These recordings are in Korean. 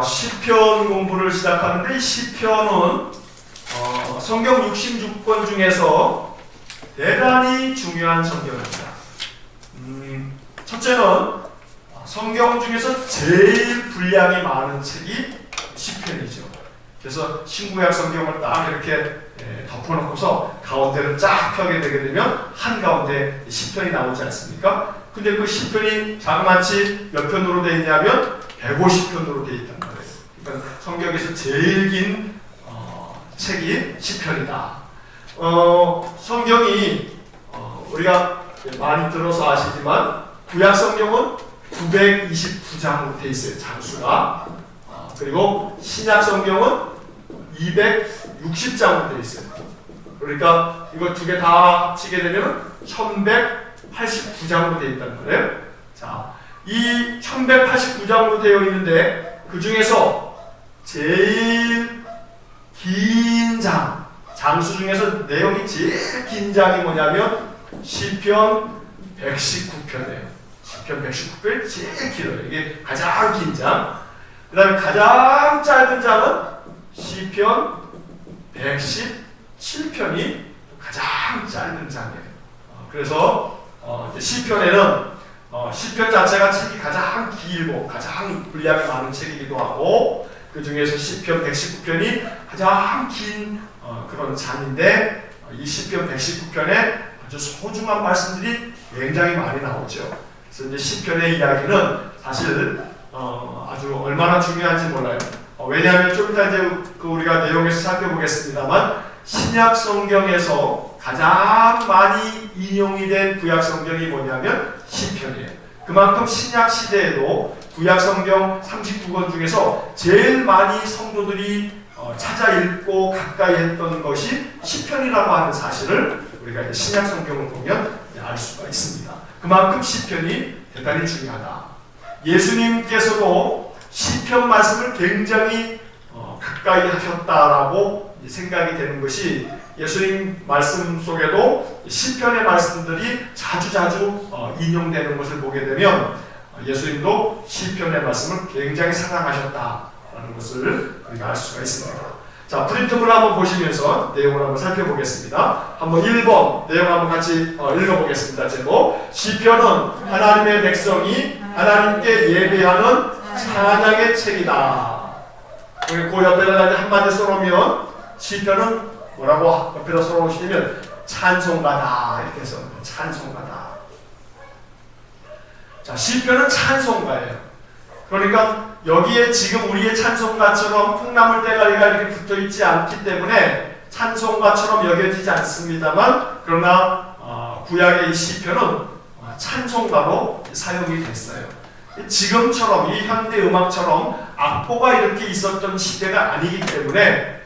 시편 공부를 시작하는데 이 시편은 성경 66권 중에서 대단히 중요한 성경입니다. 첫째는 성경 중에서 제일 분량이 많은 책이 시편이죠. 그래서 신구약 성경을 딱 이렇게 덮어놓고서 가운데를 쫙 펴게 되게 되면 한가운데 시편이 나오지 않습니까? 근데 그 시편이 자그마치 몇 편으로 되어 있냐면 150편으로 되어 있단 말이에요. 그러니까 성경에서 제일 긴 책이 시편이다. 성경이 우리가 많이 들어서 아시지만 구약 성경은 929장으로 되어 있어요. 장수가. 그리고 신약 성경은 260장으로 되어 있어요. 그러니까 이거 두 개 다 합치게 되면 1189장으로 되어 있다는 거예요. 자, 이 1189장으로 되어 있는데 그 중에서 제일 긴 장, 장수 중에서 내용이 제일 긴 장이 뭐냐면 시편 119편이에요. 시편 119편 제일 길어요. 이게 가장 긴 장. 그 다음에 가장 짧은 장은 시편 117편이 가장 짧은 장이에요. 그래서 시편에는 시편 자체가 책이 가장 길고 가장 분량이 많은 책이기도 하고 그 중에서 시편 119편이 가장 긴 그런 장인데 이 시편 119편에 아주 소중한 말씀들이 굉장히 많이 나오죠. 그래서 이제 시편의 이야기는 사실 아주 얼마나 중요한지 몰라요. 왜냐하면 좀 이따 이제 우리가 내용에서 살펴보겠습니다만 신약 성경에서 가장 많이 인용이 된 구약 성경이 뭐냐면 시편이에요. 그만큼 신약 시대에도 구약 성경 39권 중에서 제일 많이 성도들이 찾아 읽고 가까이 했던 것이 시편이라고 하는 사실을 우리가 이제 신약 성경을 보면 알 수가 있습니다. 그만큼 시편이 대단히 중요하다. 예수님께서도 시편 말씀을 굉장히 가까이 하셨다라고 생각이 되는 것이 예수님 말씀 속에도 시편의 말씀들이 자주자주 인용되는 것을 보게 되면 예수님도 시편의 말씀을 굉장히 사랑하셨다라는 것을 우리가 알 수가 있습니다. 자, 프린트물 한번 보시면서 내용을 한번 살펴보겠습니다. 한번 1번 내용 한번 같이 읽어보겠습니다. 제목 시편은 하나님의 백성이 하나님께 예배하는 찬양의 책이다. 그 옆에다 한마디 써놓으면 시편은 뭐라고 옆에다 써놓으시면 찬송가다 이렇게 해서 찬송가다. 자, 시편은 찬송가예요. 그러니까 여기에 지금 우리의 찬송가처럼 콩나물 대가리가 이렇게 붙어있지 않기 때문에 찬송가처럼 여겨지지 않습니다만 그러나 구약의 이 시편은 찬송가로 사용이 됐어요. 지금처럼 이 현대 음악처럼 악보가 이렇게 있었던 시대가 아니기 때문에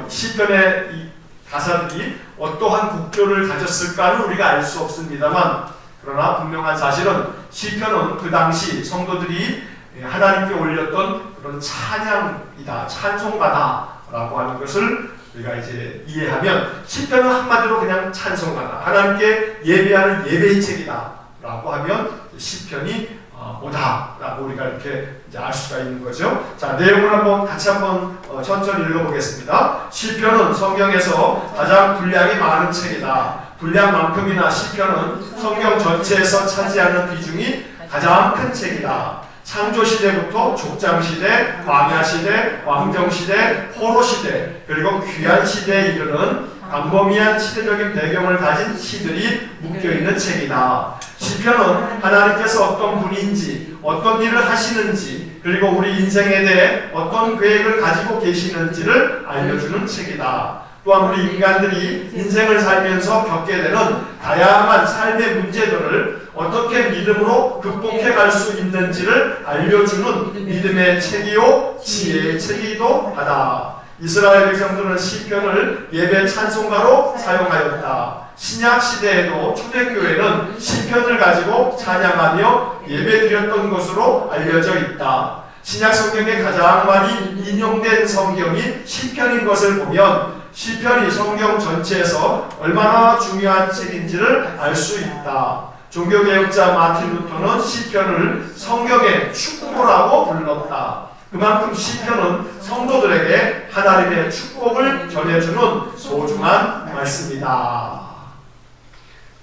시편의 이 가사들이 어떠한 국조를 가졌을까는 우리가 알 수 없습니다만 그러나 분명한 사실은 시편은 그 당시 성도들이 하나님께 올렸던 그런 찬양이다, 찬송가다라고 하는 것을 우리가 이제 이해하면 시편은 한마디로 그냥 찬송가다, 하나님께 예배하는 예배의 책이다라고 하면 시편이 오다라고 우리가 이렇게 이제 알 수가 있는 거죠. 자, 내용을 같이 한번 천천히 읽어보겠습니다. 시편은 성경에서 가장 분량이 많은 책이다. 분량만큼이나 시편은 성경 전체에서 차지하는 비중이 가장 큰 책이다. 창조시대부터 족장시대, 광야시대, 왕정시대, 포로시대, 그리고 귀환시대에 이르는 광범위한 시대적인 배경을 가진 시들이 묶여있는 책이다. 시편은 하나님께서 어떤 분인지, 어떤 일을 하시는지, 그리고 우리 인생에 대해 어떤 계획을 가지고 계시는지를 알려주는 책이다. 또한 우리 인간들이 인생을 살면서 겪게 되는 다양한 삶의 문제들을 어떻게 믿음으로 극복해 갈 수 있는지를 알려주는 믿음의 책이요 지혜의 책이기도 하다. 이스라엘 백성들은 시편을 예배 찬송가로 사용하였다. 신약 시대에도 초대교회는 시편을 가지고 찬양하며 예배드렸던 것으로 알려져 있다. 신약 성경에 가장 많이 인용된 성경이 시편인 것을 보면 시편이 성경 전체에서 얼마나 중요한 책인지를 알 수 있다. 종교개혁자 마틴 루터는 시편을 성경의 축복이라고 불렀다. 그만큼 시편은 성도들에게 하나님의 축복을 전해주는 소중한 말씀이다.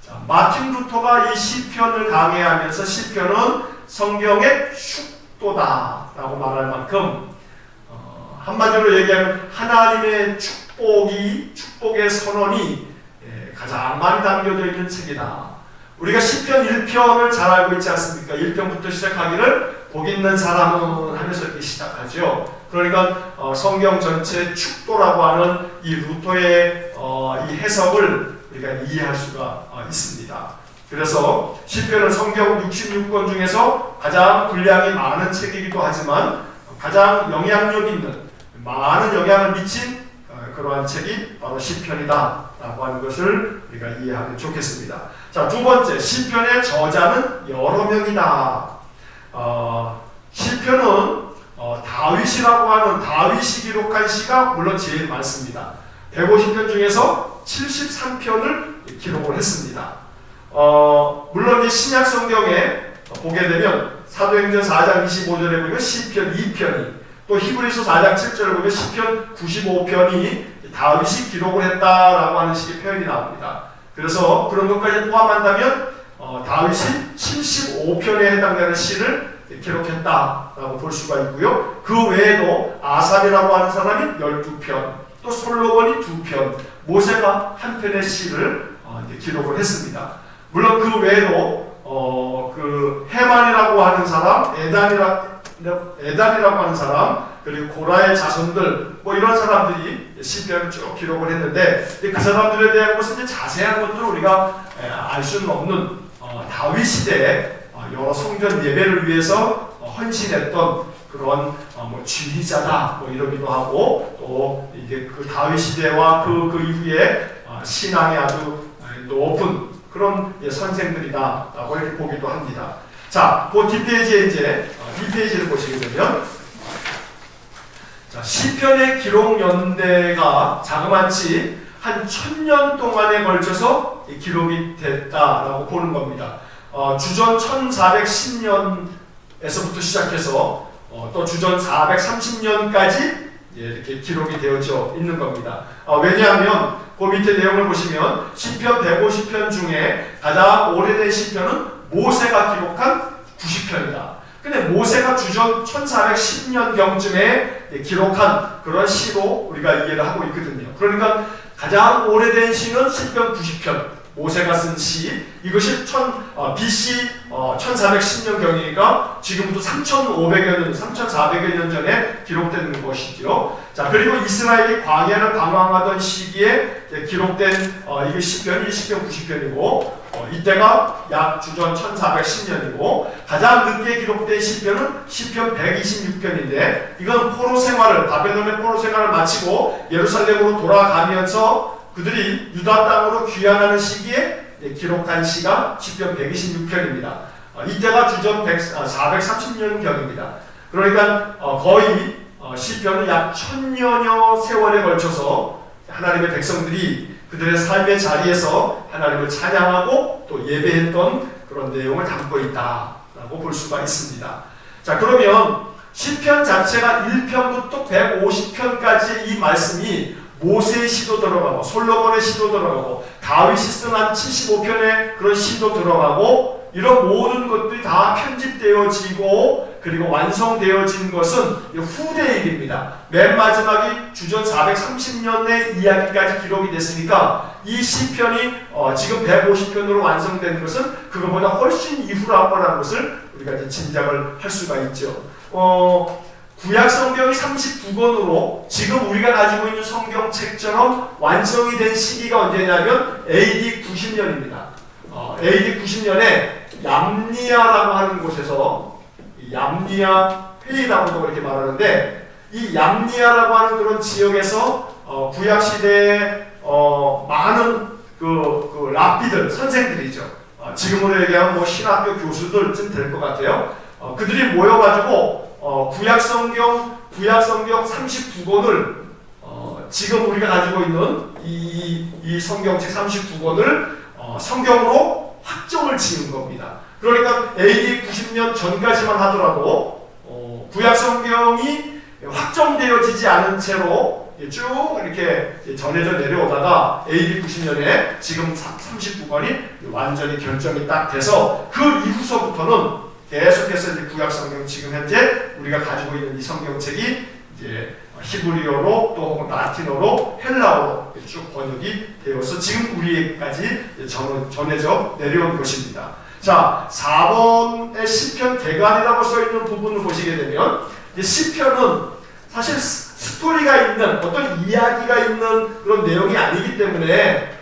자, 마틴 루터가 이 시편을 강해하면서 시편은 성경의 축도다라고 말할 만큼 한마디로 얘기하면 하나님의 축복의 선언이 가장 많이 담겨져 있는 책이다. 우리가 시편 1편을 잘 알고 있지 않습니까? 1편부터 시작하기를 복 있는 사람은 하면서 이렇게 시작하죠. 그러니까 성경 전체 축도라고 하는 이 루터의 이 해석을 우리가 이해할 수가 있습니다. 그래서 시편은 성경 66권 중에서 가장 분량이 많은 책이기도 하지만 가장 영향력 있는 많은 영향을 미친 그러한 책이 바로 시편이다 라고 하는 것을 우리가 이해하면 좋겠습니다. 자, 두 번째, 시편의 저자는 여러 명이다. 시편은 다윗이라고 하는 다윗이 기록한 시가 물론 제일 많습니다. 150편 중에서 73편을 기록을 했습니다. 물론 이 신약 성경에 보게 되면 사도행전 4장 25절에 보면 시편 2편이, 또 히브리서 4장 7절을 보면 시편 95편이 다윗이 기록을 했다라고 하는 식의 표현이 나옵니다. 그래서 그런 것까지 포함한다면 다윗이 75편에 해당되는 시를 기록했다라고 볼 수가 있고요. 그 외에도 아삽이라고 하는 사람이 12편, 또 솔로몬이 2편, 모세가 한 편의 시를 기록을 했습니다. 물론 그 외에도 그 헤만이라고 하는 사람, 에단이라고 하는 사람, 그리고 고라의 자손들, 뭐 이런 사람들이 시편을 쭉 기록을 했는데, 그 사람들에 대한 것은 이제 자세한 것들을 우리가 알 수는 없는 다윗 시대에 여러 성전 예배를 위해서 헌신했던 그런 뭐 지휘자다 뭐 이러기도 하고, 또 이게 그 다윗 시대와 그 이후에 신앙의 아주 높은 그런 선생들이다라고 이렇게 보기도 합니다. 자, 그 뒷페이지에 이제 뒷페이지를 보시게 되면, 자, 시편의 기록 연대가 자그마치 한 1000년 동안에 걸쳐서 기록이 됐다라고 보는 겁니다. 주전 1410년에서부터 시작해서 또 주전 430년까지 이렇게 기록이 되어져 있는 겁니다. 왜냐하면 그 밑에 내용을 보시면 시편 150편 중에 가장 오래된 시편은 모세가 기록한 90편이다. 근데 모세가 주전 1410년경쯤에 기록한 그런 시로 우리가 이해를 하고 있거든요. 그러니까 가장 오래된 시는 시편 90편, 모세가 쓴 시, 이것이 BC 1410년경이니까 지금부터 3500여 년, 3400여 년 전에 기록된 것이죠. 자, 그리고 이스라엘이 광야를 방황하던 시기에 기록된 이 시편이 시편 90편이고, 이때가 약 주전 1410년이고, 가장 늦게 기록된 시편은 시편 126편인데, 이건 포로 생활을, 바벨론의 포로 생활을 마치고 예루살렘으로 돌아가면서 그들이 유다 땅으로 귀환하는 시기에 기록한 시가 시편 126편입니다. 이때가 주전 430년경입니다. 그러니까 거의 시편은 약 1000년여 세월에 걸쳐서 하나님의 백성들이 그들의 삶의 자리에서 하나님을 찬양하고 또 예배했던 그런 내용을 담고 있다라고 볼 수가 있습니다. 자, 그러면 시편 자체가 1편부터 150편까지 이 말씀이 모세의 시도 들어가고 솔로몬의 시도 들어가고 다윗이 쓴 한 75편의 그런 시도 들어가고, 이런 모든 것들이 다 편집되어지고 그리고 완성되어진 것은 후대 일입니다. 맨 마지막이 주전 430년의 이야기까지 기록이 됐으니까 이 시편이 지금 150편으로 완성된 것은 그것보다 훨씬 이후라고 하는 것을 우리가 이제 짐작을 할 수가 있죠. 구약 성경이 39권으로 지금 우리가 가지고 있는 성경책처럼 완성이 된 시기가 언제냐면 AD 90년입니다. AD 90년에 얌니아라고 하는 곳에서, 얌니아 회의라고도 그렇게 말하는데, 이 얌니아라고 하는 그런 지역에서 구약 시대에 많은 그 랍비들, 선생들이죠. 지금으로 얘기하면 뭐 신학교 교수들쯤 될 것 같아요. 그들이 모여가지고 구약 성경 39권을 지금 우리가 가지고 있는 이 성경책 39권을 성경으로 확정을 지은 겁니다. 그러니까 AD 90년 전까지만 하더라도 구약 성경이 확정되어지지 않은 채로 쭉 이렇게 전해져 내려오다가 AD 90년에 지금 39권이 완전히 결정이 딱 돼서 그 이후서부터는 계속해서 이제 구약 성경 지금 현재 우리가 가지고 있는 이 성경책이 이제 히브리어로 또 혹은 라틴어로 헬라어로 쭉 번역이 되어서 지금 우리에게까지 전해져 내려온 것입니다. 자, 4번의 시편 대간이라고 써있는 부분을 보시게 되면 시편은 사실 스토리가 있는 어떤 이야기가 있는 그런 내용이 아니기 때문에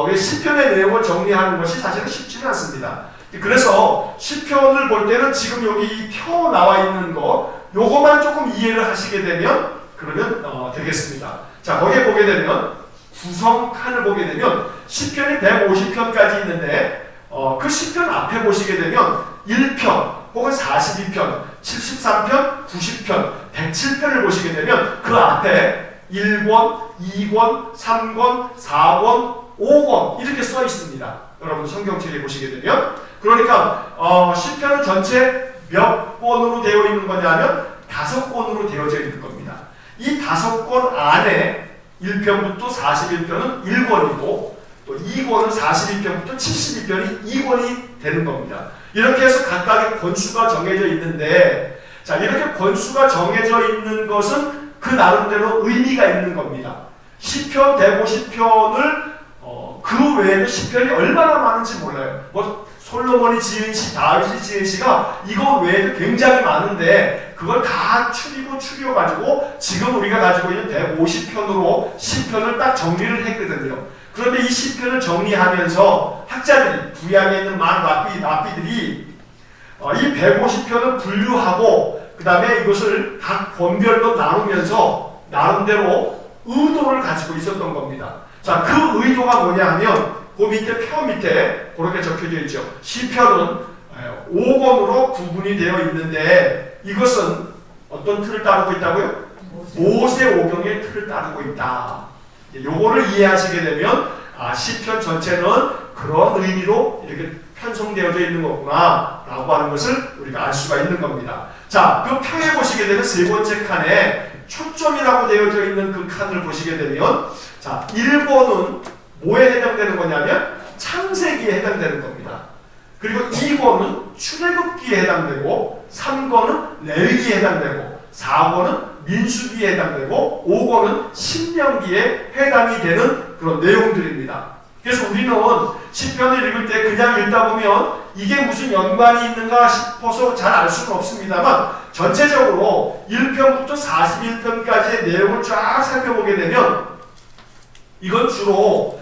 우리 시편의 내용을 정리하는 것이 사실은 쉽지는 않습니다. 그래서 시편을 볼 때는 지금 여기 표 나와 있는 거 요거만 조금 이해를 하시게 되면 그러면 되겠습니다. 자, 거기에 보게 되면 구성칸을 보게 되면 시편이 150편까지 있는데 그 시편 앞에 보시게 되면 1편 혹은 42편, 73편, 90편, 107편을 보시게 되면 그 앞에 1권, 2권, 3권, 4권, 5권 이렇게 써 있습니다. 여러분 성경책에 보시게 되면 그러니까 시편은 전체 몇 권으로 되어 있는 거냐면 5권으로 되어져 있는 겁니다. 이 5권 안에 1편부터 41편은 1권이고 또 2권은 42편부터 72편이 2권이 되는 겁니다. 이렇게 해서 각각의 권수가 정해져 있는데 자, 이렇게 권수가 정해져 있는 것은 그 나름대로 의미가 있는 겁니다. 시편 150편을 그 외에도 시편이 얼마나 많은지 몰라요. 뭐 솔로몬이 지은 시, 다윗이 지은 시가 이거 외에도 굉장히 많은데 그걸 다 추려가지고 지금 우리가 가지고 있는 150편으로 시편을 딱 정리를 했거든요. 그런데 이 시편을 정리하면서 학자들이, 구약에 있는 많은 랍비들이 이 150편을 분류하고 그 다음에 이것을 각 권별로 나누면서 나름대로 의도를 가지고 있었던 겁니다. 자, 그 의도가 뭐냐 하면 그 밑에 표 밑에 그렇게 적혀져 있죠. 시편은 5권으로 구분이 되어 있는데 이것은 어떤 틀을 따르고 있다고요? 모세오경의 틀을 따르고 있다. 요거를 이해하시게 되면 시편 전체는 그런 의미로 이렇게 편성되어져 있는 거구나 라고 하는 것을 우리가 알 수가 있는 겁니다. 자, 그 표에 보시게 되면 세 번째 칸에 초점이라고 되어져 있는 그 칸을 보시게 되면 자, 1권은 뭐에 해당되는 거냐면 창세기에 해당되는 겁니다. 그리고 2권은 출애굽기에 해당되고 3권은 레위기에 해당되고 4권은 민수기에 해당되고 5권은 신명기에 해당이 되는 그런 내용들입니다. 그래서 우리는 시편을 읽을 때 그냥 읽다 보면 이게 무슨 연관이 있는가 싶어서 잘 알 수는 없습니다만 전체적으로 1편부터 41편까지의 내용을 쫙 살펴보게 되면 이건 주로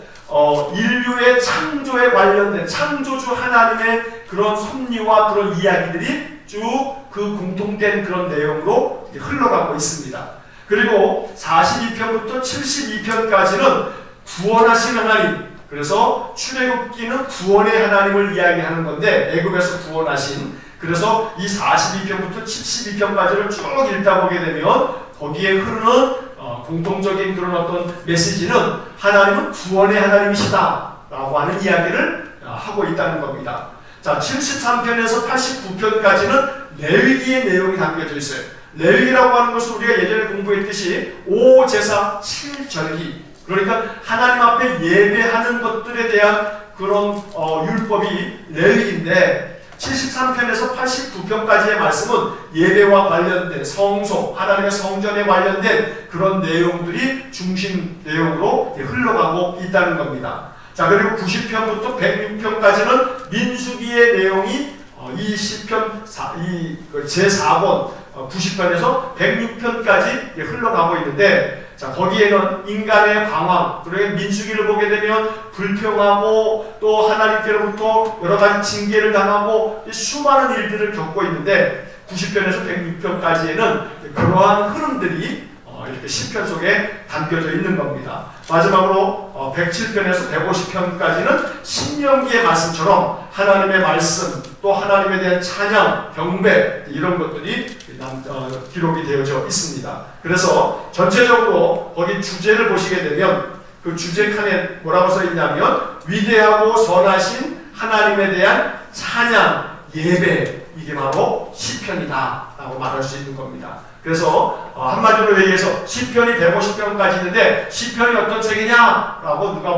인류의 창조에 관련된 창조주 하나님의 그런 섭리와 그런 이야기들이 쭉 그 공통된 그런 내용으로 흘러가고 있습니다. 그리고 42편부터 72편까지는 구원하신 하나님, 그래서 출애굽기는 구원의 하나님을 이야기하는 건데 애굽에서 구원하신, 그래서 이 42편부터 72편까지를 쭉 읽다 보게 되면 거기에 흐르는 공통적인 그런 어떤 메시지는 하나님은 구원의 하나님이시다 라고 하는 이야기를 하고 있다는 겁니다. 자, 73편에서 89편까지는 레위기의 내용이 담겨져 있어요. 레위기라고 하는 것은 우리가 예전에 공부했듯이 5제사 7절기, 그러니까 하나님 앞에 예배하는 것들에 대한 그런 율법이 레위기인데 73편에서 89편까지의 말씀은 예배와 관련된 성소, 하나님의 성전에 관련된 그런 내용들이 중심 내용으로 흘러가고 있다는 겁니다. 자, 그리고 90편부터 106편까지는 민수기의 내용이 이 시편 제4권 90편에서 106편까지 흘러가고 있는데 자, 거기에는 인간의 방황, 그리고 민수기를 보게 되면 불평하고 또 하나님께로부터 여러 가지 징계를 당하고 수많은 일들을 겪고 있는데 90편에서 106편까지에는 그러한 흐름들이 이렇게 시편 속에 담겨져 있는 겁니다. 마지막으로 107편에서 150편까지는 신명기의 말씀처럼 하나님의 말씀, 또 하나님에 대한 찬양, 경배 이런 것들이 기록이 되어져 있습니다. 그래서 전체적으로 거기 주제를 보시게 되면 그 주제 칸에 뭐라고 써 있냐면 위대하고 선하신 하나님에 대한 찬양, 예배, 이게 바로 시편이다 라고 말할 수 있는 겁니다. 그래서 한마디로 얘기해서 시편이 150편까지 있는데 시편이 어떤 책이냐? 라고 누가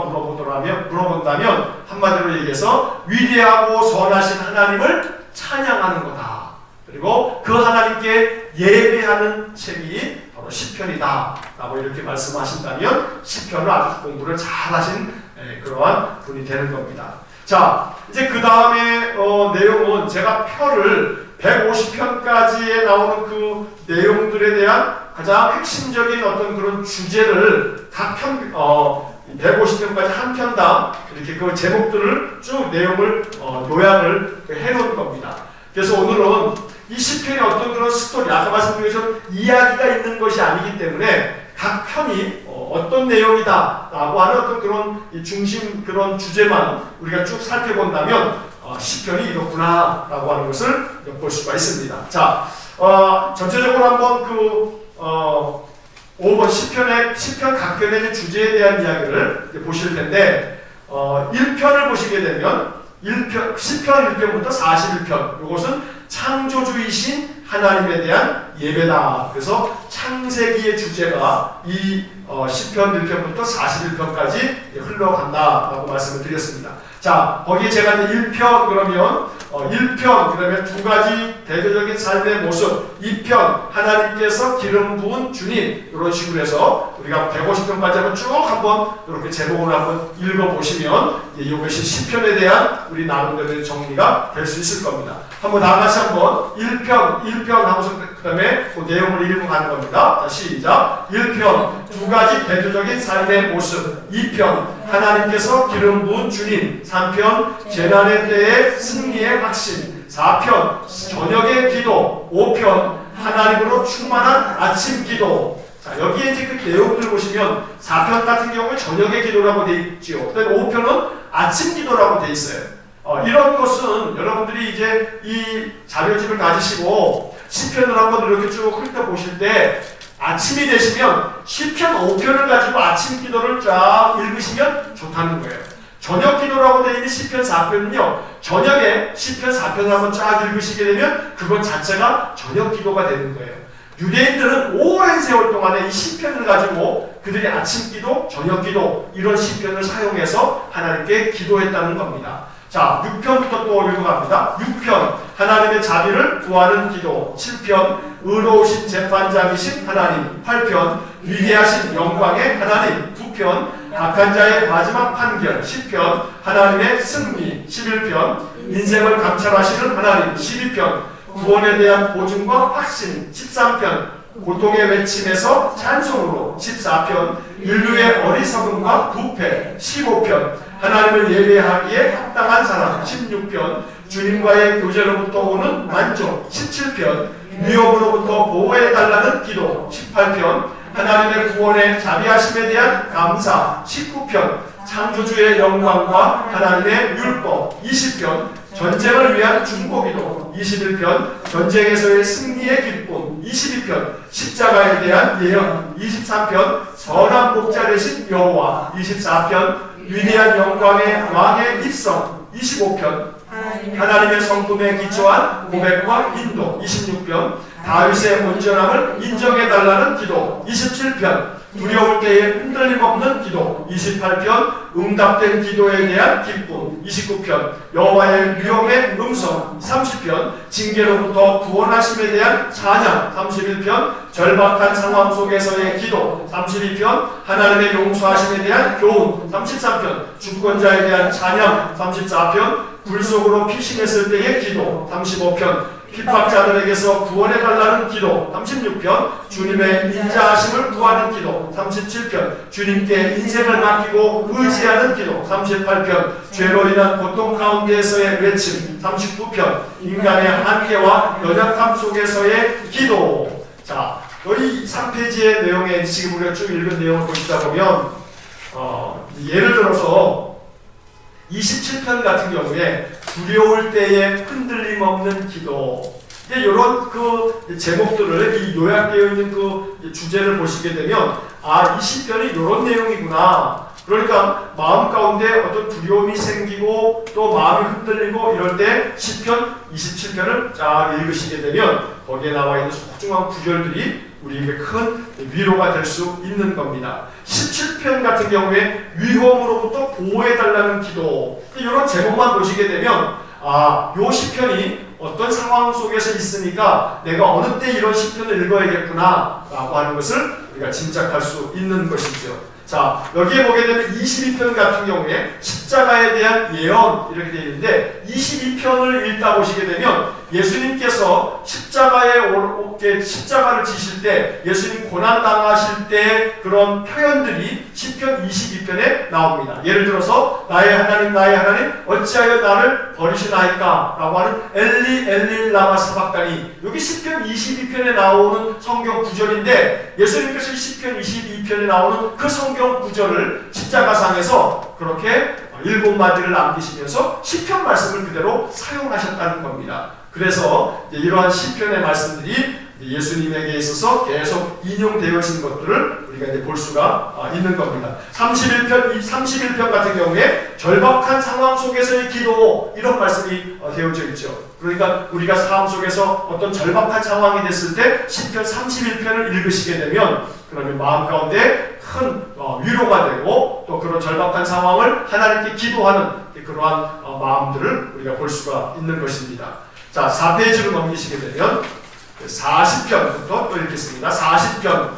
물어본다면 한마디로 얘기해서 위대하고 선하신 하나님을 찬양하는 거다. 그리고 그 하나님께 예배하는 책이 바로 시편이다 라고 이렇게 말씀하신다면 시편을 아주 공부를 잘하신 그러한 분이 되는 겁니다. 자, 이제 그 다음에 내용은 제가 표를 150편까지에 나오는 그 내용들에 대한 가장 핵심적인 어떤 그런 주제를 각 150편까지 한 편당 이렇게 그 제목들을 쭉 내용을 요약을 해놓은 겁니다. 그래서 오늘은 이 시편의 어떤 그런 스토리, 아까 말씀드린 것처럼 이야기가 있는 것이 아니기 때문에 각 편이 어떤 내용이다 라고 하는 어떤 그런 중심 그런 주제만 우리가 쭉 살펴본다면 시편이 이렇구나 라고 하는 것을 볼 수가 있습니다. 자, 전체적으로 한번 그 5번 시편 각 편의 있는 주제에 대한 이야기를 보실 텐데 1편을 보시게 되면 시편 1편부터 41편 이것은 창조주이신 하나님에 대한 예배다. 그래서 창세기의 주제가 이 시편 1편부터 41편까지 흘러간다라고 말씀을 드렸습니다. 자, 거기에 제가 이제 1편 그러면 1편 그러면 두 가지 대표적인 삶의 모습, 2편 하나님께서 기름 부은 주님 이런 식으로 해서 우리가 150편까지 한번 쭉 한번 이렇게 제목을 한번 읽어보시면 이것이 시편에 대한 우리 나름대로의 정리가 될 수 있을 겁니다. 한번 다 같이 한번 1편 하고서 그 다음에 그 내용을 읽고 가는 겁니다. 자, 시작. 1편 두 가지 대표적인 삶의 모습, 2편 하나님께서 기름 부은 주님, 3편 재난의 때의 승리의 확신, 4편 저녁의 기도, 5편 하나님으로 충만한 아침 기도. 자, 여기에 이제 그 내용들 보시면 4편 같은 경우는 저녁의 기도라고 되어 있죠. 그다음에 5편은 아침 기도라고 되어 있어요. 이런 것은 여러분들이 이제 이 자료집을 가지시고 시편을 한번 이렇게 쭉 훑어보실 때 아침이 되시면 시편 5편을 가지고 아침 기도를 쫙 읽으시면 좋다는 거예요. 저녁 기도라고 되어 있는 시편 4편은요, 저녁에 시편 4편을 한번 쫙 읽으시게 되면 그것 자체가 저녁 기도가 되는 거예요. 유대인들은 오랜 세월 동안에 이 시편을 가지고 그들이 아침 기도, 저녁 기도 이런 시편을 사용해서 하나님께 기도했다는 겁니다. 자, 6편부터 또 읽어갑니다. 6편 하나님의 자비를 구하는 기도, 7편 의로우신 재판장이신 하나님, 8편 위대하신 영광의 하나님, 9편 악한 자의 마지막 판결, 10편 하나님의 승리, 11편 인생을 감찰하시는 하나님, 12편 구원에 대한 보증과 확신, 13편 고통의 외침에서 찬송으로, 14편 인류의 어리석음과 부패, 15편 하나님을 예배하기에 합당한 사람, 16편 주님과의 교제로부터 오는 만족, 17편 위협으로부터 보호해달라는 기도, 18편 하나님의 구원의 자비하심에 대한 감사, 19편 창조주의 영광과 하나님의 율법, 20편 전쟁을 위한 중보기도, 21편 전쟁에서의 승리의 기쁨, 22편 십자가에 대한 예언, 23편 선한 목자 되신 여호와, 24편 위대한 영광의 왕의 입성, 25편 하나님의 성품에 기초한 고백과 인도, 26편 다윗의 온전함을 인정해달라는 기도, 27편 두려울 때에 흔들림 없는 기도, 28편 응답된 기도에 대한 기쁨, 29편 여호와의 위엄의 음성, 30편 징계로부터 구원하심에 대한 찬양, 31편 절박한 상황 속에서의 기도, 32편 하나님의 용서하심에 대한 교훈, 33편 주권자에 대한 찬양, 34편 불 속으로 피신했을 때의 기도, 35편 핍박자들에게서 구원해달라는 기도, 36편 주님의 인자하심을 구하는 기도, 37편 주님께 인생을 맡기고 의지하는 기도, 38편 죄로 인한 고통 가운데에서의 외침, 39편 인간의 한계와 연약함 속에서의 기도. 자, 이 3페이지의 내용에 지금 우리가 쭉 읽은 내용을 보시다 보면 예를 들어서 27편 같은 경우에 두려울 때에 흔들림 없는 기도, 이런 그 제목들을 이 요약되어 있는 그 주제를 보시게 되면 이 시편이 이런 내용이구나, 그러니까 마음 가운데 어떤 두려움이 생기고 또 마음이 흔들리고 이럴 때 시편 27편을 쫙 읽으시게 되면 거기에 나와 있는 소중한 구절들이 우리에게 큰 위로가 될 수 있는 겁니다. 17편 같은 경우에 위험으로부터 보호해달라는 기도, 이런 제목만 보시게 되면 요 시편이 어떤 상황 속에서 있으니까 내가 어느 때 이런 시편을 읽어야겠구나 라고 하는 것을 우리가 짐작할 수 있는 것이죠. 자, 여기에 보게 되면 22편 같은 경우에 십자가에 대한 예언 이렇게 되어 있는데 22편을 읽다 보시게 되면 예수님께서 십자가를 지실 때 예수님 고난 당하실 때 그런 표현들이 시편 22편에 나옵니다. 예를 들어서 나의 하나님 어찌하여 나를 버리시나이까 라고 하는 엘리 엘리 라마 사박다니, 여기 시편 22편에 나오는 성경 구절인데 예수님께서 시편 22편에 나오는 그 성경 구절을 십자가상에서 그렇게 7마디를 남기시면서 시편 말씀을 그대로 사용하셨다는 겁니다. 그래서 이러한 시편의 말씀들이 예수님에게 있어서 계속 인용되어진 것들을 우리가 이제 볼 수가 있는 겁니다. 31편 같은 경우에 절박한 상황 속에서의 기도, 이런 말씀이 되어져 있죠. 그러니까 우리가 삶 속에서 어떤 절박한 상황이 됐을 때 시편 31편을 읽으시게 되면 그러면 마음 가운데 큰 위로가 되고 또 그런 절박한 상황을 하나님께 기도하는 그러한 마음들을 우리가 볼 수가 있는 것입니다. 자, 4페이지로 넘기시게 되면 40편부터 또 읽겠습니다. 40편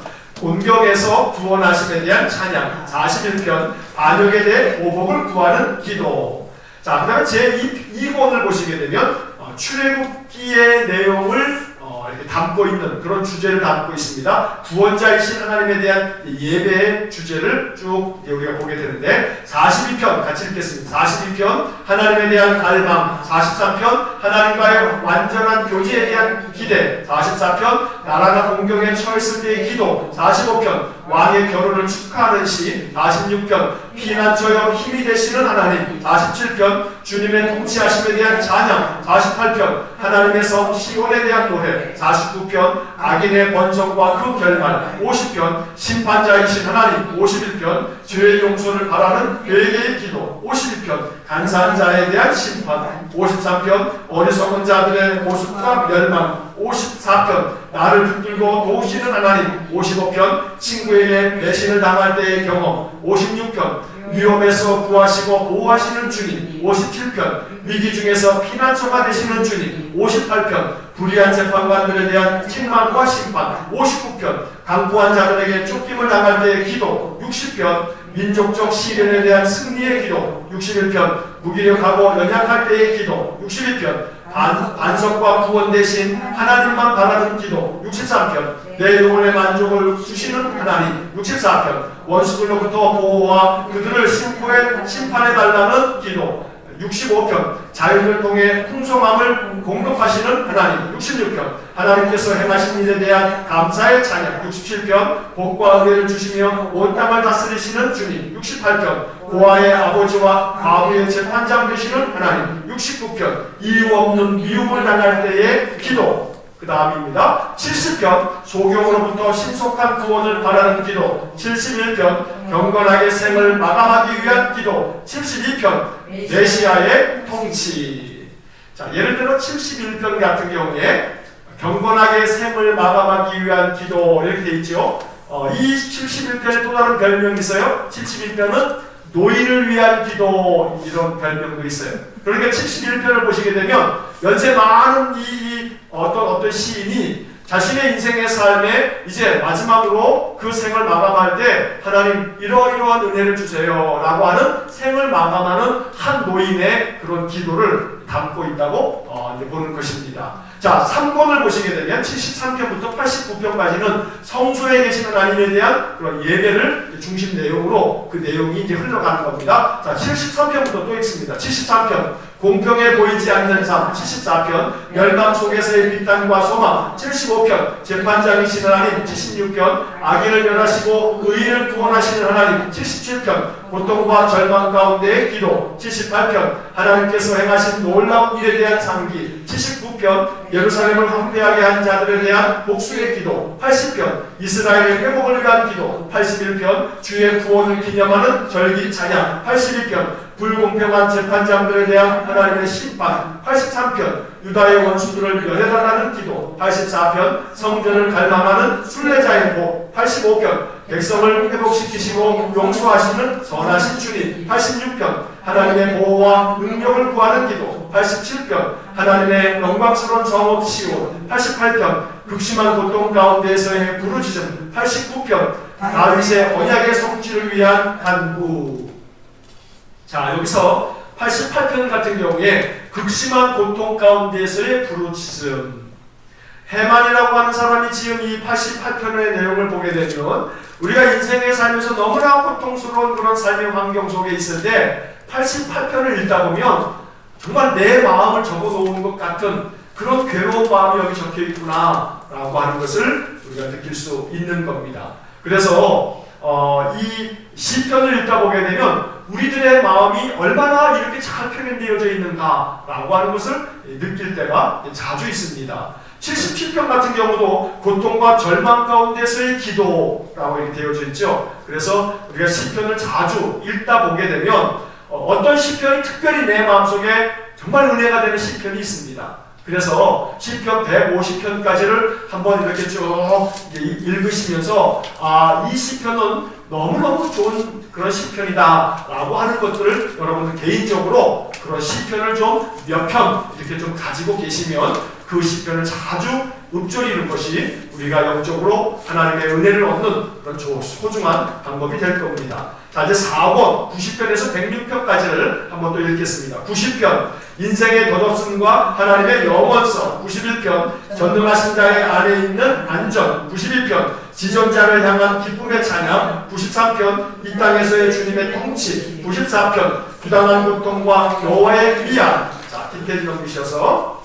곤경에서 구원하심에 대한 찬양, 41편 반역에 대해 보복을 구하는 기도. 자, 그 다음에 제2권을 보시게 되면 출애굽기의 내용을 이렇게 담고 있는 그런 주제를 담고 있습니다. 구원자이신 하나님에 대한 예배의 주제를 쭉 우리가 보게 되는데 42편 같이 읽겠습니다. 42편 하나님에 대한 갈망, 43편 하나님과의 완전한 교제에 대한 기대, 44편 나라가 공경에 처했을 때의 기도, 45편 왕의 결혼을 축하하는 시, 46편 피난처여 힘이 되시는 하나님, 47편 주님의 통치하심에 대한 찬양, 48편 하나님의 성 시온에 대한 노래, 49편 악인의 번성과 그 결말, 50편 심판자이신 하나님, 51편 죄의 용서를 바라는 회개의 기도, 52편 간사한 자에 대한 심판, 53편 어리석은 자들의 모습과 멸망, 54편 나를 붙들고 도우시는 하나님, 55편 친구에게 배신을 당할 때의 경험, 56편 위험에서 구하시고 보호하시는 주님, 57편 위기 중에서 피난처가 되시는 주님, 58편 불의한 재판관들에 대한 책망과 심판, 59편 강포한 자들에게 쫓김을 당할 때의 기도, 60편 민족적 시련에 대한 승리의 기도, 61편 무기력하고 연약할 때의 기도, 62편 반석과 구원 대신 하나님만 바라는 기도, 63편 내 영혼의 만족을 주시는 하나님, 64편 원수들로부터 보호와 그들을 심판해달라는 기도, 65편 자연을 통해 풍성함을 공급하시는 하나님, 66편 하나님께서 행하신 일에 대한 감사의 찬양, 67편 복과 은혜를 주시며 온 땅을 다스리시는 주님, 68편 고아의 아버지와 과부의 재판장 되시는 하나님, 69편 이유 없는 미움을 당할 때의 기도, 그 다음입니다. 70편 소경으로부터 신속한 구원을 바라는 기도, 71편 경건하게 생을 마감하기 위한 기도, 72편 메시아의 통치. 자, 예를 들어 71편 같은 경우에 경건하게 생을 마감하기 위한 기도 이렇게 되어 있죠. 이 71편에 또 다른 별명이 있어요. 71편은 노인을 위한 기도, 이런 별명도 있어요. 그러니까 71편을 보시게 되면 연세 많은 어떤 시인이 자신의 인생의 삶에 이제 마지막으로 그 생을 마감할 때 하나님 이러이러한 은혜를 주세요 라고 하는 생을 마감하는 한 노인의 그런 기도를 담고 있다고 이제 보는 것입니다. 자, 3권을 보시게 되면 73편부터 89편까지는 성소에 계신 하나님에 대한 그런 예배를 중심 내용으로 그 내용이 이제 흘러가는 겁니다. 자, 73편부터 또 있습니다. 73편 공평해 보이지 않는 삶 74편, 멸망 속에서의 비탄과 소망 75편, 재판장이시는 하나님 76편, 악인을 멸하시고 의인을 구원하시는 하나님 77편, 고통과 절망 가운데의 기도 78편, 하나님께서 행하신 놀라운 일에 대한 상기 79편, 예루살렘을 황폐하게 한 자들에 대한 복수의 기도 80편, 이스라엘의 회복을 위한 기도 81편, 주의 구원을 기념하는 절기 찬양 81편, 불공평한 재판장들에 대한 하나님의 심판 83편, 유다의 원수들을 멸해달라는 기도 84편, 성전을 갈망하는 순례자의 복 85편, 백성을 회복시키시고 용서하시는 선하신 주님 86편, 하나님의 보호와 능력을 구하는 기도 87편, 하나님의 영광스러운 성읍 시온 88편, 극심한 고통 가운데에서의 부르짖음 89편, 다윗의 언약의 성취를 위한 간구. 자, 여기서 88편 같은 경우에 극심한 고통 가운데에서의 부르짖음, 해만이라고 하는 사람이 지은 이 88편의 내용을 보게 되면 우리가 인생에 살면서 너무나 고통스러운 그런 삶의 환경 속에 있을 때 88편을 읽다 보면 정말 내 마음을 적어놓은 것 같은 그런 괴로운 마음이 여기 적혀 있구나 라고 하는 것을 우리가 느낄 수 있는 겁니다. 그래서 이 시편을 읽다 보게 되면 우리들의 마음이 얼마나 이렇게 잘 표현되어져 있는가 라고 하는 것을 느낄 때가 자주 있습니다. 77편 같은 경우도 고통과 절망 가운데서의 기도라고 이렇게 되어져 있죠. 그래서 우리가 시편을 자주 읽다 보게 되면 어떤 시편이 특별히 내 마음속에 정말 은혜가 되는 시편이 있습니다. 그래서 시편 150편까지를 한번 이렇게 쭉 읽으시면서 이 시편은 너무너무 좋은 그런 시편이다 라고 하는 것들을 여러분들 개인적으로 그런 시편을 좀 몇 편 이렇게 좀 가지고 계시면 그 시편을 자주 읊조리는 것이 우리가 영적으로 하나님의 은혜를 얻는 그런 소중한 방법이 될 겁니다. 자, 이제 4권 90편에서 106편까지를 한번 또 읽겠습니다. 90편 인생의 덧없음과 하나님의 영원성 91편 전능하신 자의 안에 있는 안전 91편 지존자를 향한 기쁨의 찬양 93편 이 땅에서의 주님의 통치 94편 부당한 고통과 여호와의 위안. 자, 뒷페이지 넘기셔서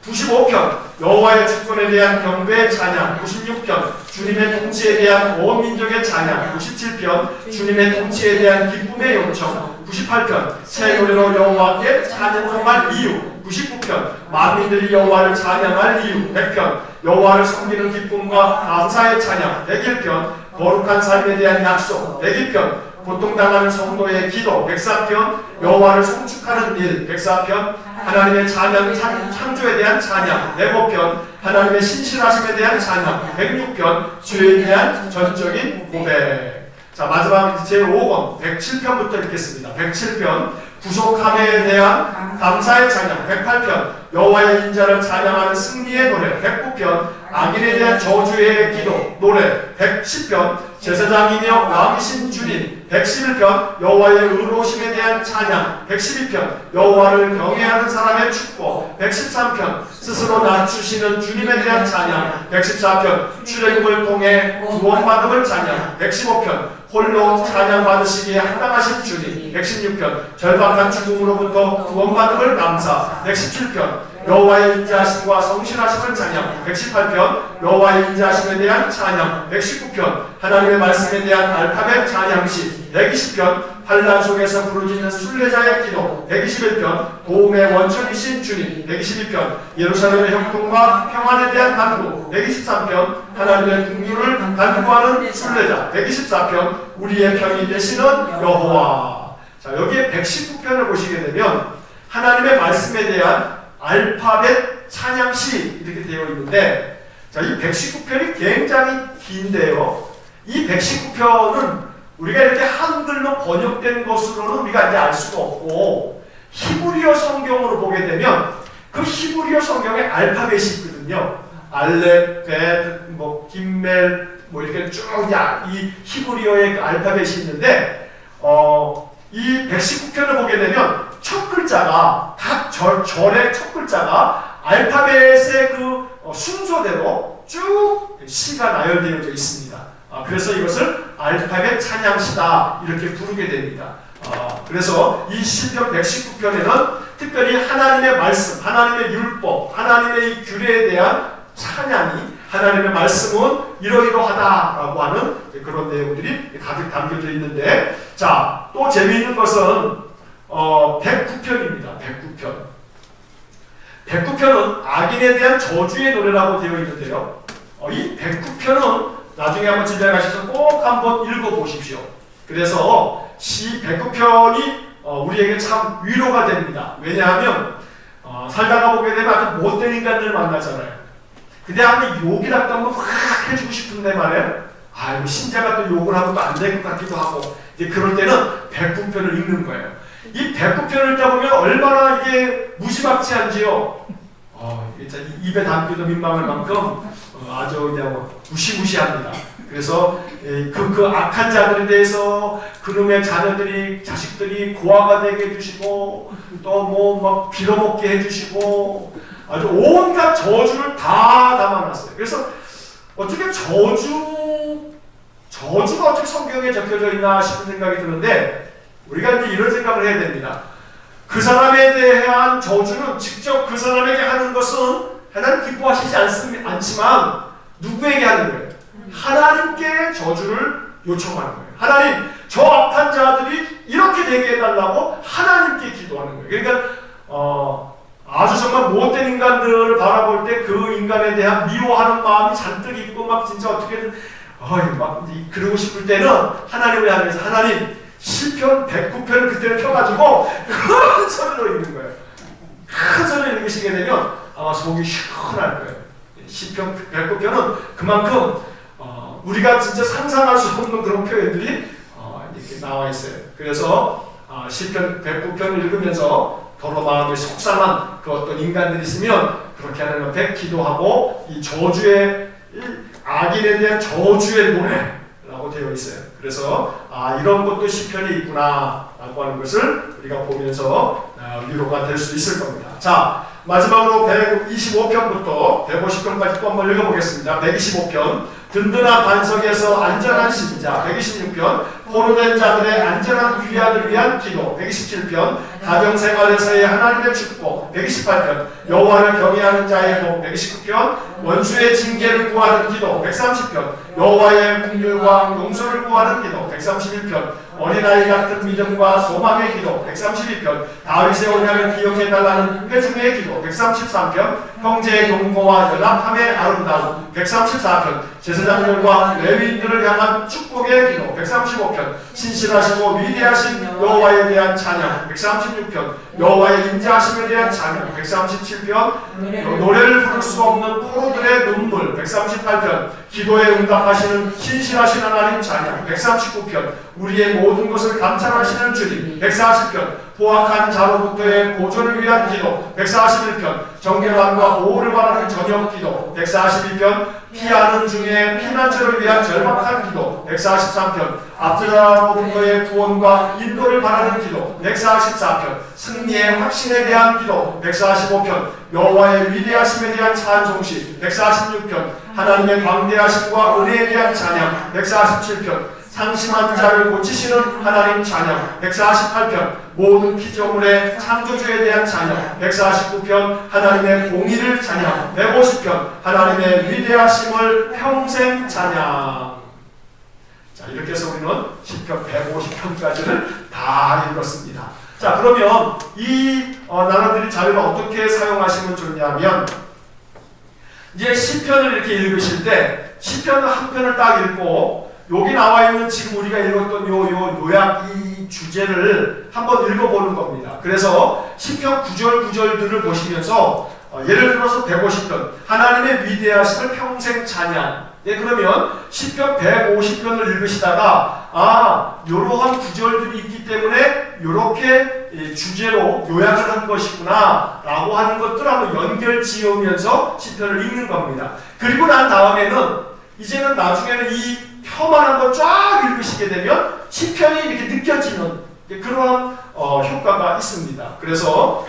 95편 여호와의 주권에 대한 경배의 찬양 96편 주님의 통치에 대한 온 민족의 찬양 97편 주님의 통치에 대한 기쁨의 요청 98편 새 노래로 여호와께 찬양할 이유 99편 만민들이 여호와를 찬양할 이유 100편 여호와를 섬기는 기쁨과 감사의 찬양 101편 거룩한 삶에 대한 약속 102편 고통당하는 성도의 기도 104편 여호와를 송축하는 일 104편 하나님의 찬양 창조에 대한 찬양 105편 하나님의 신실하심에 대한 찬양 106편 주에 대한 전적인 고백. 자, 마지막 제5권 107편부터 읽겠습니다. 107편 부족함에 대한 감사의 찬양 108편 여호와의 인자를 찬양하는 승리의 노래 109편 악인에 대한 저주의 기도 노래 110편 제사장이며 왕이신 주님 111편 여호와의 의로우심에 대한 찬양 112편 여호와를 경외하는 사람의 축복 113편 스스로 낮추시는 주님에 대한 찬양 114편 출애굽을 통해 구원받음을 찬양 115편 홀로 찬양받으시기에 합당하신 주님 116편 절박한 죽음으로부터 구원받음을 감사 117편 여호와의 인자하심과 성실하심을 찬양 118편 여호와의 인자하심에 대한 찬양 119편 하나님의 말씀에 대한 알파벳 찬양시 120편 환난 속에서 부르짖는 순례자의 기도 121편 도움의 원천이신 주님 122편 예루살렘의 형통과 평안에 대한 간구 123편 하나님의 긍휼을 간구하는 순례자 124편 우리의 편이 되시는 여호와. 자, 여기에 119편을 보시게 되면 하나님의 말씀에 대한 알파벳 찬양시 이렇게 되어 있는데, 자, 이 119편이 굉장히 긴데요. 이 119편은 우리가 이렇게 한글로 번역된 것으로는 우리가 이제 알 수가 없고, 히브리어 성경으로 보게 되면 그 히브리어 성경에 알파벳이 있거든요. 알렙, 벳, 김멜, 이렇게 쭉 이 히브리어의 그 알파벳이 있는데, 이 119편을 보게 되면 첫 글자가 각 절의 첫 글자가 알파벳의 그 순서대로 쭉 시가 나열되어져 있습니다. 그래서 이것을 알파벳 찬양시다 이렇게 부르게 됩니다. 그래서 이 시편 119편에는 특별히 하나님의 말씀, 하나님의 율법, 하나님의 이 규례에 대한 찬양이 하나님의 말씀은 이러이러하다라고 하는 그런 내용들이 가득 담겨져 있는데, 자, 또 재미있는 것은 109편입니다. 109편. 109편은 악인에 대한 저주의 노래라고 되어 있는데요. 이 109편은 나중에 한번 집에 가셔서 꼭 한번 읽어보십시오. 그래서 시 109편이 우리에게 참 위로가 됩니다. 왜냐하면 살다가 보게 되면 아주 못된 인간들을 만나잖아요. 근데 한번 욕이라도 한번 확 해주고 싶은데 말이에요. 아이고 신자가 또 욕을 하면 또 안 될 것 같기도 하고, 이제 그럴 때는 109편을 읽는 거예요. 이 109편을 읽다 보면 얼마나 이게 무지막지한지요. 입에 담기도 민망할 만큼 아주 그냥 무시무시합니다. 그래서 그 악한 자들에 대해서 그놈의 자녀들이, 자식들이 고아가 되게 해주시고, 또 뭐 막 빌어먹게 해주시고, 아주 온갖 저주를 다 담아놨어요. 그래서 어떻게 저주가 어떻게 성경에 적혀져 있나 싶은 생각이 드는데, 우리가 이제 이런 생각을 해야 됩니다. 그 사람에 대한 저주는 직접 그 사람에게 하는 것은 하나님 기뻐하시지 않지만 누구에게 하는 거예요? 하나님께 저주를 요청하는 거예요. 하나님, 저 악한 자들이 이렇게 되게 해달라고 하나님께 기도하는 거예요. 그러니까 아주 정말 못된 인간들을 바라볼 때 그 인간에 대한 미워하는 마음이 잔뜩 있고 막 진짜 어떻게든 막 그러고 싶을 때는 하나님을 향해서, 하나님 시편 109편을 그때는 펴가지고 큰 소리로 읽는 거예요. 큰 소리로 읽으시게 되면 아마 속이 시원할 거예요. 시편 109편은 그만큼 우리가 진짜 상상할 수 없는 그런 표현들이 이렇게 나와 있어요. 그래서 시편 109편을 읽으면서 더러 마음에 속상한 그 어떤 인간들이 있으면 그렇게 하나님 앞에 기도하고, 이 저주의 악인에 대한 저주의 노래라고 되어 있어요. 그래서 이런 것도 시편이 있구나 라고 하는 것을 우리가 보면서 위로가 될 수 있을 겁니다. 자, 마지막으로 125편부터 150편까지 또 한번 읽어보겠습니다. 125편 든든한 반석에서 안전한 신자. 126편 포로된 자들의 안전한 귀환을 위한 기도. 127편 가정생활에서의 하나님의 축복. 128편 여호와를 경외하는 자의 복. 129편 원수의 징계를 구하는 기도. 130편 여호와의 긍휼과 용서를 구하는 기도. 131편 어린아이 같은 믿음과 소망의 기도. 132편 다윗의 언약을 기억해달라는 회중의 기도. 133편 형제의 동거와 연합함의 아름다움. 134편 제사장들과 레위인들을 향한 축복의 기도. 135편 신실하시고 위대하신 여호와에 대한 찬양. 136편 여호와의 인자하심에 대한 찬양. 137편 노래를 부를 수 없는 포로들의 눈물. 138편 기도에 응답하시는 신실하신 하나님 찬양. 139편 우리의 모든 것을 감찰하시는 주님. 140편 포악한 자로부터의 보존을 위한 기도. 141편 정결함과 보호를 바라는 저녁 기도. 142편 피하는 중에 피난처를 위한 절박한 기도. 143편 압드라로부터의 구원과 인도를 바라는 기도. 144편 승리의 확신에 대한 기도. 145편 여호와의 위대하심에 대한 찬송시. 146편 하나님의 광대하심과 은혜에 대한 찬양. 147편 상심한 자를 고치시는 하나님 찬양. 148편 모든 피조물의 창조주에 대한 찬양. 149편 하나님의 공의를 찬양. 150편 하나님의 위대하심을 평생 찬양. 자, 이렇게 해서 우리는 시편 150편까지를 다 읽었습니다. 자, 그러면 이 나라들이 자료를 어떻게 사용하시면 좋냐면, 이제 시편을 이렇게 읽으실 때 시편을 한 편을 딱 읽고 여기 나와 있는 지금 우리가 읽었던 요약 이 주제를 한번 읽어보는 겁니다. 그래서 시편 구절들을 보시면서 예를 들어서 150편 하나님의 위대하심을 평생 찬양. 그러면 시편 150편을 읽으시다가 이러한 구절들이 있기 때문에 이렇게 주제로 요약을 한 것이구나 라고 하는 것들을 한번 연결 지으면서 시편을 읽는 겁니다. 그리고 난 다음에는 이제는 나중에는 이 표만 한번 쫙 읽으시게 되면 시편이 이렇게 느껴지는 그런 효과가 있습니다. 그래서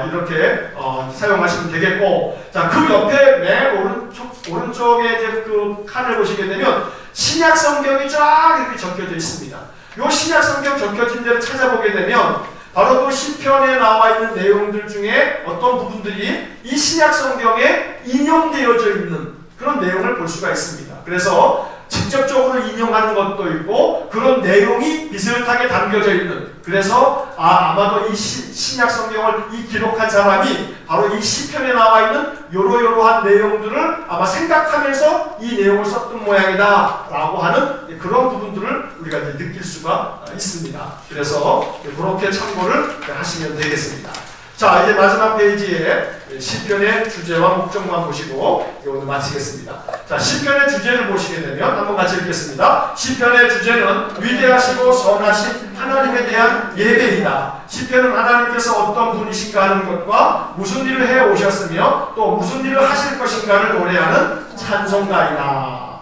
이렇게 사용하시면 되겠고, 자, 그 옆에 맨 오른쪽에 이제 그 칸을 보시게 되면 신약 성경이 쫙 이렇게 적혀져 있습니다. 요 신약 성경 적혀진 데를 찾아보게 되면 바로 그 시편에 나와 있는 내용들 중에 어떤 부분들이 이 신약 성경에 인용되어져 있는 그런 내용을 볼 수가 있습니다. 그래서 직접적으로 인용하는 것도 있고 그런 내용이 비슷하게 담겨져 있는, 그래서 아마도 이 신약 성경을 기록한 사람이 바로 이 시편에 나와 있는 요러요러한 내용들을 아마 생각하면서 이 내용을 썼던 모양이다 라고 하는 그런 부분들을 우리가 이제 느낄 수가 있습니다. 그래서 그렇게 참고를 하시면 되겠습니다. 자, 이제 마지막 페이지에 시편의 주제와 목적만 보시고 오늘 마치겠습니다. 자, 시편의 주제를 보시게 되면 한번 같이 읽겠습니다. 시편의 주제는 위대하시고 선하신 하나님에 대한 예배이다. 시편은 하나님께서 어떤 분이신가 하는 것과 무슨 일을 해 오셨으며 또 무슨 일을 하실 것인가를 노래하는 찬송가이다.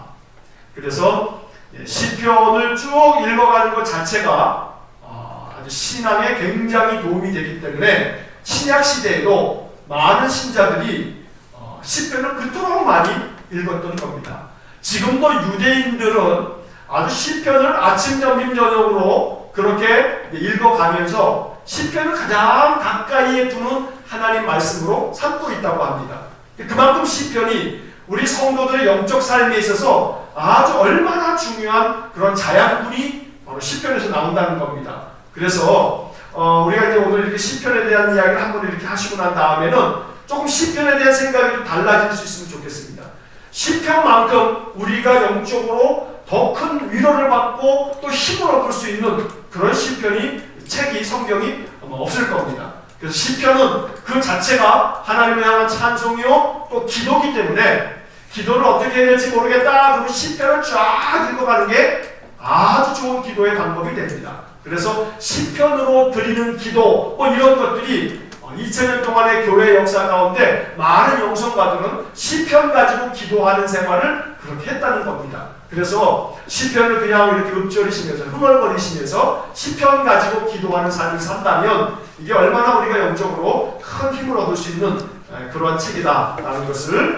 그래서 시편을 쭉 읽어가는 것 자체가 아주 신앙에 굉장히 도움이 되기 때문에 신약 시대에도 많은 신자들이 시편을 그토록 많이 읽었던 겁니다. 지금도 유대인들은 아주 시편을 아침, 점심, 저녁으로 그렇게 읽어가면서 시편을 가장 가까이에 두는 하나님 말씀으로 삼고 있다고 합니다. 그만큼 시편이 우리 성도들의 영적 삶에 있어서 아주 얼마나 중요한 그런 자양분이 바로 시편에서 나온다는 겁니다. 그래서 우리가 이제 오늘 이렇게 시편에 대한 이야기를 한번 이렇게 하시고 난 다음에는 조금 시편에 대한 생각이 좀 달라질 수 있으면 좋겠습니다. 시편만큼 우리가 영적으로 더 큰 위로를 받고 또 힘을 얻을 수 있는 그런 시편이, 책이, 성경이 아마 없을 겁니다. 그래서 시편은 그 자체가 하나님을 향한 찬송이요 또 기도기 때문에 기도를 어떻게 해야 될지 모르겠다 그러면 시편을 쫙 읽어가는 게 아주 좋은 기도의 방법이 됩니다. 그래서 시편으로 드리는 기도 이런 것들이 2000년 동안의 교회 역사 가운데 많은 영성가들은 시편 가지고 기도하는 생활을 그렇게 했다는 겁니다. 그래서 시편을 그냥 이렇게 읊조리시면서 흥얼거리시면서 시편 가지고 기도하는 삶을 산다면 이게 얼마나 우리가 영적으로 큰 힘을 얻을 수 있는 그러한 책이다라는 것을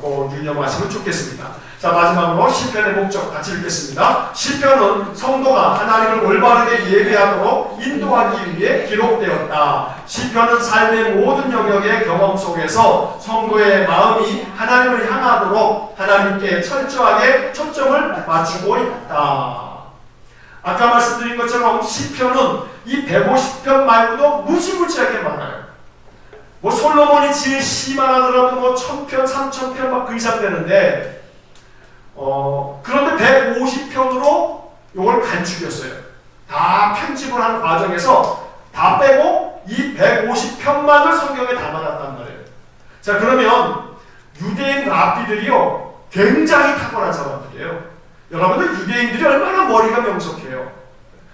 꼭 유념하시면 좋겠습니다. 자, 마지막으로 시편의 목적 같이 읽겠습니다. 시편은 성도가 하나님을 올바르게 예배하도록 인도하기 위해 기록되었다. 시편은 삶의 모든 영역의 경험 속에서 성도의 마음이 하나님을 향하도록 하나님께 철저하게 초점을 맞추고 있다. 아까 말씀드린 것처럼 시편은 이 150편 말고도 무지무지하게 많아요. 뭐 솔로몬이 지은 시만 하더라도 1000편, 3000편 막 그 이상 되는데 그런데 150편으로 이걸 간추렸어요. 다 편집을 하는 과정에서 다 빼고 이 150편만을 성경에 담아놨단 말이에요. 자, 그러면 유대인 랍비들이요 굉장히 탁월한 사람들이에요. 여러분들 유대인들이 얼마나 머리가 명석해요.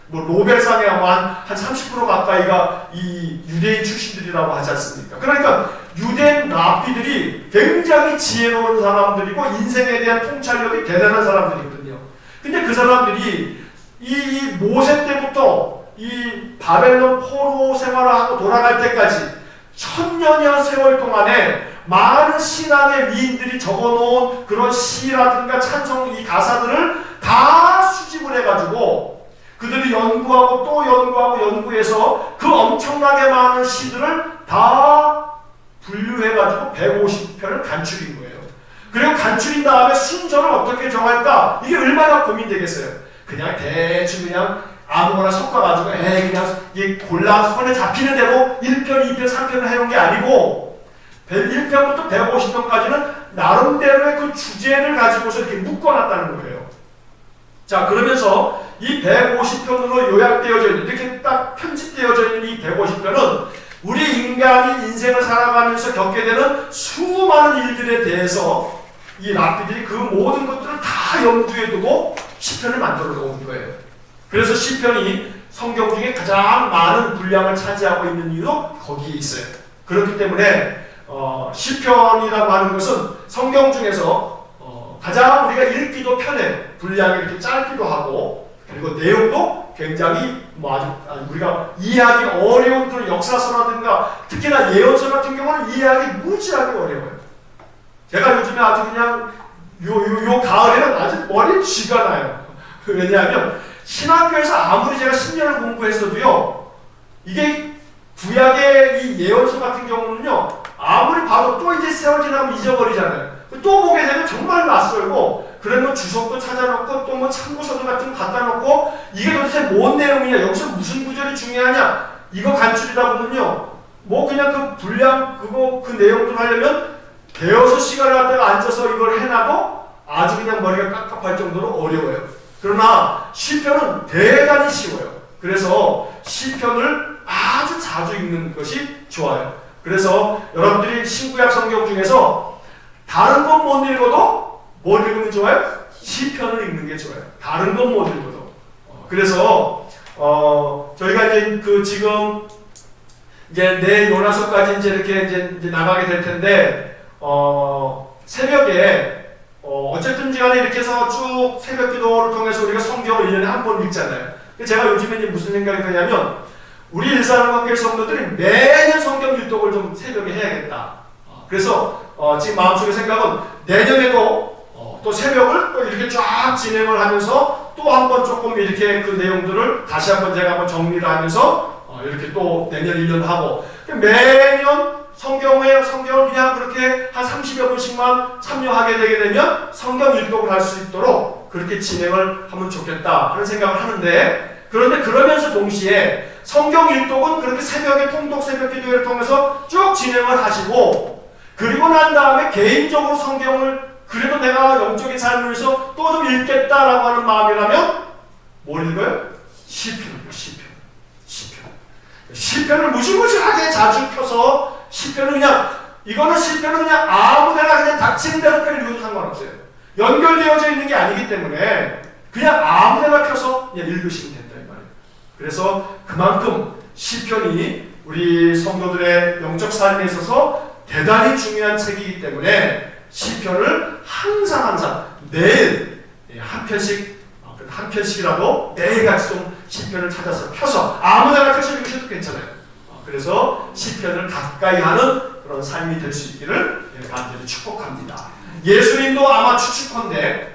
뭐 노벨상에 아마 한 30% 가까이가 이 유대인 출신들이라고 하지 않습니까? 그러니까 유대인 랍비들이 굉장히 지혜로운 사람들이고 인생에 대한 통찰력이 대단한 사람들이거든요. 근데 그 사람들이 이 모세 때부터 이 바벨론 포로 생활을 하고 돌아갈 때까지 1000년여 세월 동안에 많은 신앙의 위인들이 적어놓은 그런 시라든가 찬송 이 가사들을 다 수집을 해가지고 그들이 연구하고 또 연구하고 연구해서 그 엄청나게 많은 시들을 다 분류해가지고 150편을 간추린 거예요. 그리고 간추린 다음에 순서를 어떻게 정할까? 이게 얼마나 고민되겠어요. 그냥 대충 그냥 아무거나 섞어가지고 그냥 이게 골라 손에 잡히는 대로 1편, 2편, 3편을 해놓은 게 아니고 1편부터 150편까지는 나름대로의 그 주제를 가지고서 이렇게 묶어놨다는 거예요. 자, 그러면서 이 150편으로 요약되어져 있는, 이렇게 딱 편집되어져 있는 이 150편은 우리 인간이 인생을 살아가면서 겪게 되는 수많은 일들에 대해서 이 랍비들이 그 모든 것들을 다 염두에 두고 시편을 만들어 놓은 거예요. 그래서 시편이 성경 중에 가장 많은 분량을 차지하고 있는 이유도 거기에 있어요. 그렇기 때문에 시편이라고 하는 것은 성경 중에서 가장 우리가 읽기도 편해. 분량이 이렇게 짧기도 하고 그리고 내용도 굉장히 아주 우리가 이해하기 어려운 그런 역사서라든가 특히나 예언서 같은 경우는 이해하기 무지하게 어려워요. 제가 요즘에 아주 그냥 요 가을에는 아주 머리에 쥐가 나요. 왜냐하면 신학교에서 아무리 제가 10년을 공부했어도요 이게 이 예언서 같은 경우는요, 아무리 봐도 또 이제 세월 지나면 잊어버리잖아요. 또 보게 되면 정말 낯설고, 그러면 주석도 찾아놓고 또 뭐 참고서도 같은 거 갖다 놓고, 이게 도대체 뭔 내용이냐, 여기서 무슨 구절이 중요하냐, 이거 간추리다 보면요, 뭐 그냥 그 분량 그 내용들 하려면 대여섯 시간을 갖다가 앉아서 이걸 해놔도 아주 그냥 머리가 깝깝할 정도로 어려워요. 그러나 시편은 대단히 쉬워요. 그래서 시편을 아주 자주 읽는 것이 좋아요. 그래서 여러분들이 신구약 성경 중에서 다른 건 못 읽어도 뭘 읽으면 좋아요? 시편을 읽는 게 좋아요. 다른 건 못 읽어도. 그래서 저희가 이제 지금 이제 내일 요나서까지 이제 나가게 될 텐데 새벽에 어쨌든지 간에 이렇게 해서 쭉 새벽 기도를 통해서 우리가 성경을 1년에 한 번 읽잖아요. 제가 요즘에 이제 무슨 생각이 드냐면 우리 일사랑관계 성도들이 매년 성경 일독을 좀 새벽에 해야겠다. 그래서 지금 마음속의 생각은 내년에도 또 새벽을 또 이렇게 쫙 진행을 하면서 또 한 번 조금 이렇게 그 내용들을 다시 한번 제가 한번 정리를 하면서 이렇게 또 내년 1년 하고 매년 성경을 그냥 그렇게 한 30여 분씩만 참여하게 되게 되면 성경 일독을 할 수 있도록 그렇게 진행을 하면 좋겠다 하는 생각을 하는데, 그런데 그러면서 동시에 성경 일독은 그렇게 새벽에 통독 새벽 기도회를 통해서 쭉 진행을 하시고, 그리고 난 다음에 개인적으로 성경을 그래도 내가 영적인 삶을 위해서 또 좀 읽겠다라고 하는 마음이라면 뭘 읽어요? 시편을 시편을 무시무시하게 자주 펴서 시편은 그냥 아무데나 그냥 닥치는 대로 읽어도 상관없어요. 연결되어져 있는 게 아니기 때문에 그냥 아무데나 펴서 그냥 읽으시면 된다 이 말이에요. 그래서 그만큼 시편이 우리 성도들의 영적 삶에 있어서 대단히 중요한 책이기 때문에 시편을 항상 매일 한 편씩이라도 매일같이 좀 시편을 찾아서 펴서 아무데나 펴서 읽으셔도 괜찮아요. 그래서 시편을 가까이 하는 그런 삶이 될 수 있기를 간절히 축복합니다. 예수님도 아마 추측컨대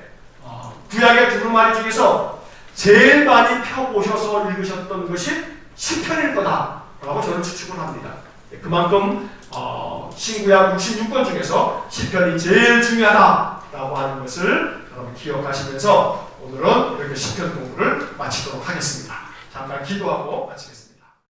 구약의 두루마리 중에서 제일 많이 펴보셔서 읽으셨던 것이 시편일 거다라고 저는 추측을 합니다. 그만큼 신구약 66권 중에서 시편이 제일 중요하다라고 하는 것을 여러분 기억하시면서 오늘은 이렇게 시편 공부를 마치도록 하겠습니다. 잠깐 기도하고 마치겠습니다.